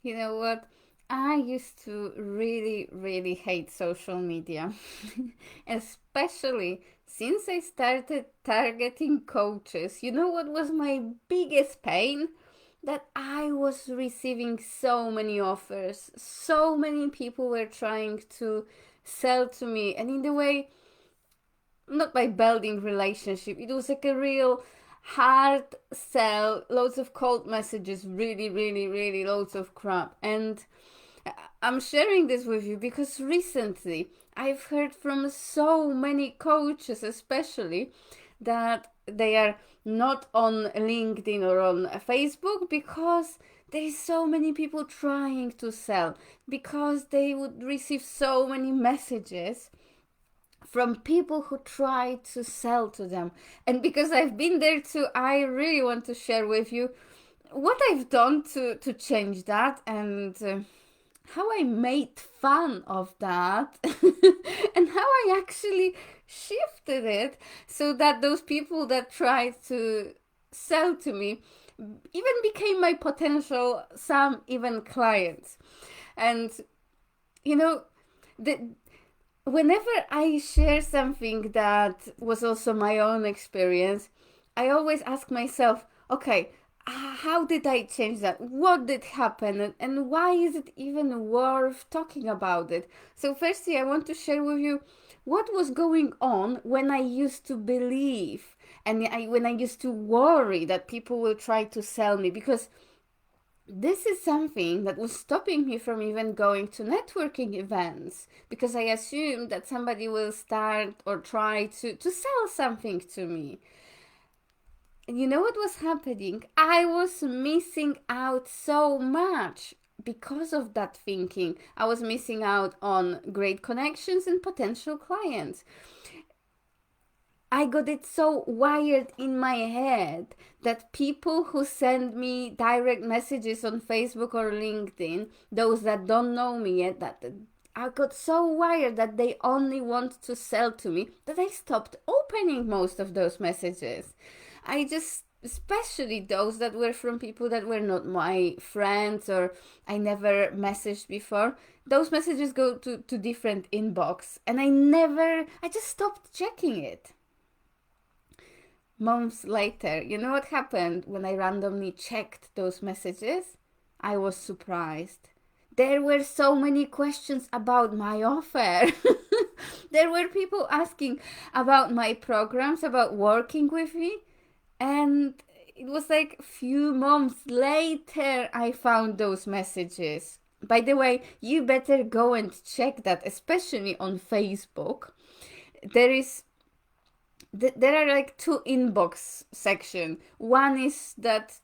You know what? I used to really, really hate social media, especially since I started targeting coaches. You know what was my biggest pain? That I was receiving so many offers. So many people were trying to sell to me, and in the way, not by building relationship, it was like a real hard sell, loads of cold messages, really, really, really loads of crap. And I'm sharing this with you because recently I've heard from so many coaches, especially, that they are not on LinkedIn or on Facebook because there is so many people trying to sell, because they would receive so many messages from people who try to sell to them. And because I've been there too, I really want to share with you what I've done to change that, and how I made fun of that and how I actually shifted it so that those people that tried to sell to me even became my potential, some even clients. And you know, the whenever I share something that was also my own experience, I always ask myself, okay, how did I change that? What did happen? And why is it even worth talking about it? So, firstly, I want to share with you what was going on when I used to believe and when I used to worry that people will try to sell me, because this is something that was stopping me from even going to networking events, because I assumed that somebody will start or try to sell something to me. And you know what was happening? I was missing out so much because of that thinking. I was missing out on great connections and potential clients. I got it so wired in my head that people who send me direct messages on Facebook or LinkedIn, those that don't know me yet, that I got so wired that they only want to sell to me, that I stopped opening most of those messages. I just, especially those that were from people that were not my friends or I never messaged before, those messages go to different inbox, and I just stopped checking it. Months later, you know what happened when I randomly checked those messages? I was surprised. There were so many questions about my offer. There were people asking about my programs, about working with me, and it was like a few months later I found those messages. By the way, you better go and check that, especially on Facebook. There is there are like two inbox section. One is that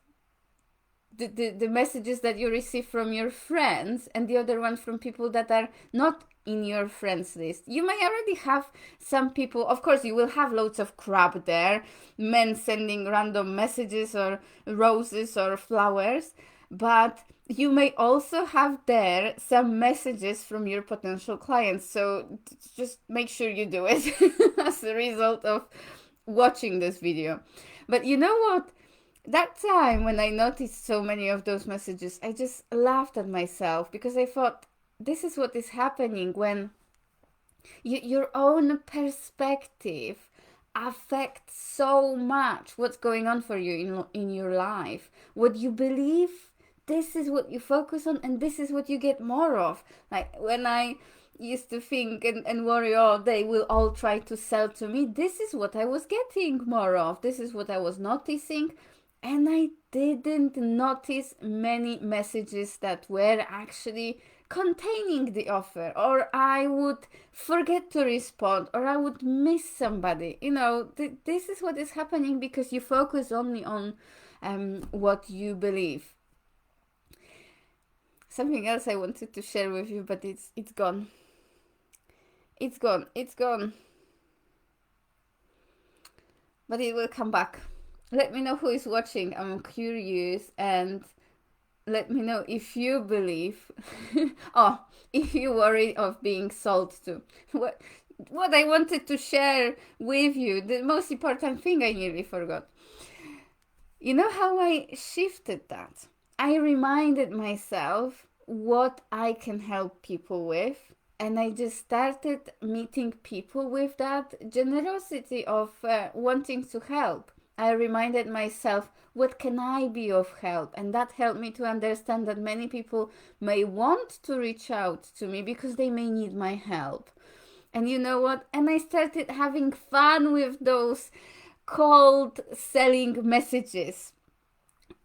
the messages that you receive from your friends, and the other one from people that are not in your friends list. You may already have some people, of course you will have loads of crap there, men sending random messages or roses or flowers, but you may also have there some messages from your potential clients. So just make sure you do it as a result of watching this video. But you know what? That time when I noticed so many of those messages, I just laughed at myself, because I thought, this is what is happening when your own perspective affects so much what's going on for you in your life. What you believe, this is what you focus on, and this is what you get more of. Like when I used to think and worry, oh, they will all try to sell to me, this is what I was getting more of. This is what I was noticing. And I didn't notice many messages that were actually containing the offer, or I would forget to respond, or I would miss somebody. This is what is happening because you focus only on what you believe. Something else I wanted to share with you, but it's gone. It's gone. It's gone. But it will come back. Let me know who is watching. I'm curious, and let me know if you believe oh, if you worry of being sold to. What I wanted to share with you, the most important thing I nearly forgot. You know how I shifted that? I reminded myself what I can help people with, and I just started meeting people with that generosity of wanting to help. I reminded myself, what can I be of help? And that helped me to understand that many people may want to reach out to me because they may need my help. And you know what? And I started having fun with those cold selling messages.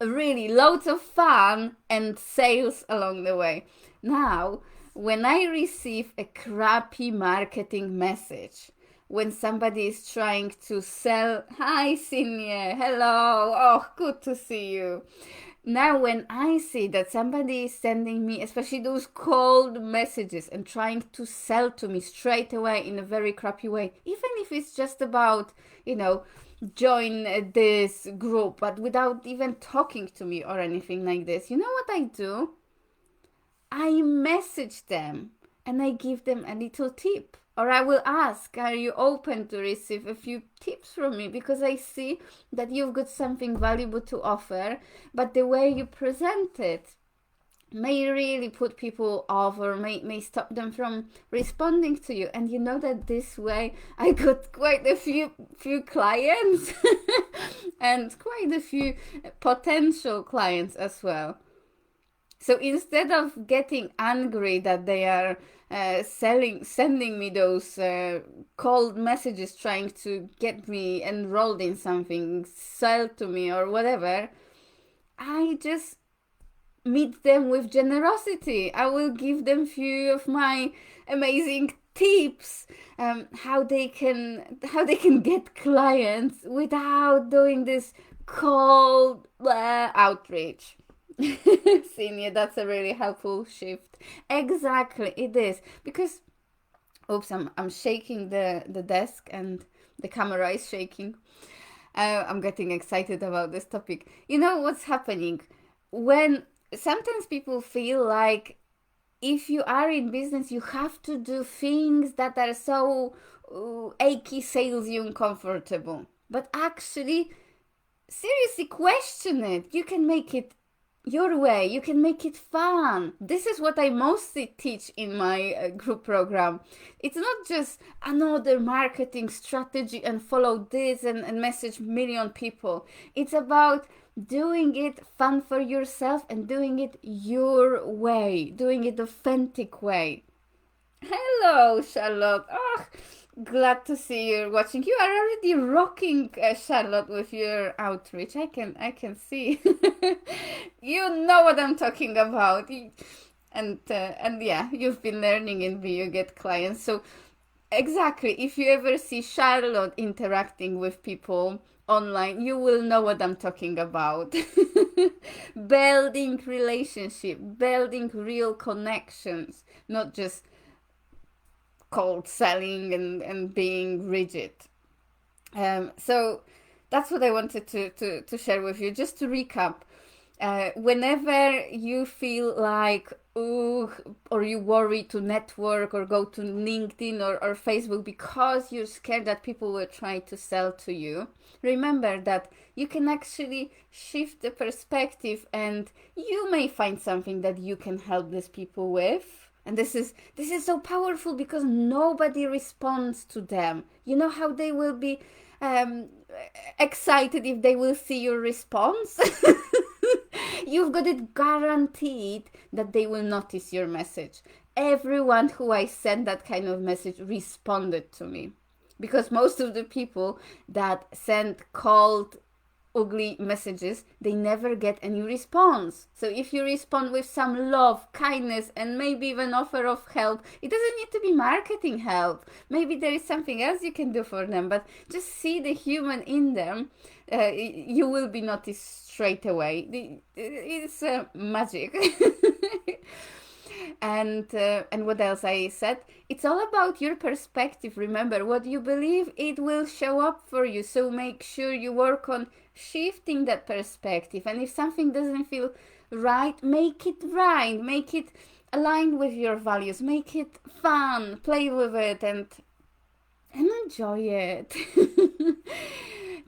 Really, loads of fun and sales along the way. Now, when I receive a crappy marketing message, when somebody is trying to sell, hi Sinye, hello, oh, good to see you. Now, when I see that somebody is sending me, especially those cold messages and trying to sell to me straight away in a very crappy way, even if it's just about, join this group, but without even talking to me or anything like this, you know what I do? I message them and I give them a little tip. Or I will ask, are you open to receive a few tips from me? Because I see that you've got something valuable to offer, but the way you present it may really put people off or may stop them from responding to you. And you know that this way I got quite a few clients and quite a few potential clients as well. So instead of getting angry that they are sending me those cold messages trying to get me enrolled in something, sell to me or whatever, I just meet them with generosity. I will give them few of my amazing tips, how they can get clients without doing this cold outreach. Senior, that's a really helpful shift. Exactly, it is. Because, oops, I'm shaking the desk and the camera is shaking. I'm getting excited about this topic. You know what's happening? When sometimes people feel like if you are in business, you have to do things that are so achy, salesy, uncomfortable. But actually, seriously question it. You can make it your way. You can make it fun. This is what I mostly teach in my group program. It's not just another marketing strategy and follow this and message million people. It's about doing it fun for yourself and doing it your way, doing it authentic way. Hello, Charlotte. Oh, glad to see you watching. You are already rocking, Charlotte, with your outreach. I can see. You know what I'm talking about. And yeah, you've been learning in V, you get clients. So exactly, if you ever see Charlotte interacting with people online, you will know what I'm talking about. Building relationship, building real connections, not just cold selling and being rigid. So that's what I wanted to share with you. Just to recap, whenever you feel like, ooh, or you worry to network or go to LinkedIn or Facebook because you're scared that people will try to sell to you, remember that you can actually shift the perspective and you may find something that you can help these people with. And this is so powerful because nobody responds to them. You know how they will be excited if they will see your response? You've got it guaranteed that they will notice your message. Everyone who I sent that kind of message responded to me. Because most of the people that send cold, ugly messages, they never get any response. So if you respond with some love, kindness, and maybe even offer of help, it doesn't need to be marketing help. Maybe there is something else you can do for them, but just see the human in them. You will be noticed straight away. It's magic. And what else I said? It's all about your perspective. Remember, what you believe, it will show up for you. So make sure you work on shifting that perspective. And if something doesn't feel right, make it right. Make it aligned with your values. Make it fun. Play with it and enjoy it.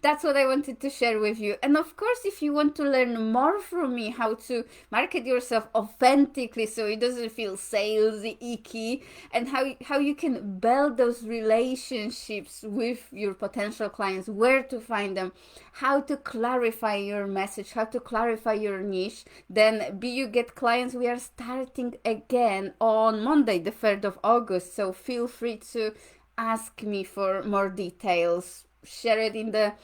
that's what I wanted to share with you. And of course, if you want to learn more from me, how to market yourself authentically so it doesn't feel salesy, icky, and how you can build those relationships with your potential clients, where to find them, how to clarify your message, how to clarify your niche, then Be You Get Clients, we are starting again on Monday, the 3rd of August. So feel free to ask me for more details, share it in the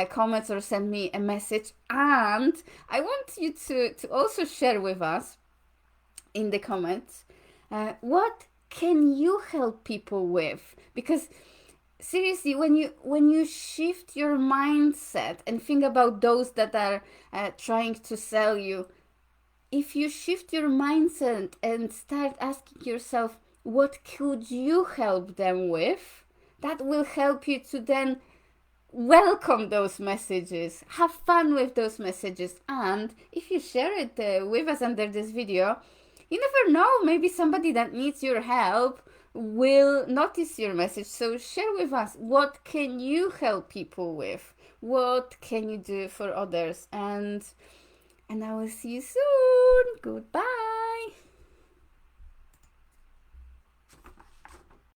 comments or send me a message. And I want you to also share with us in the comments what can you help people with, because seriously, when you shift your mindset and think about those that are trying to sell you, if you shift your mindset and start asking yourself what could you help them with, that will help you to then welcome those messages, have fun with those messages. And if you share it with us under this video, you never know, maybe somebody that needs your help will notice your message. So share with us, what can you help people with, what can you do for others, and I will see you soon. Goodbye.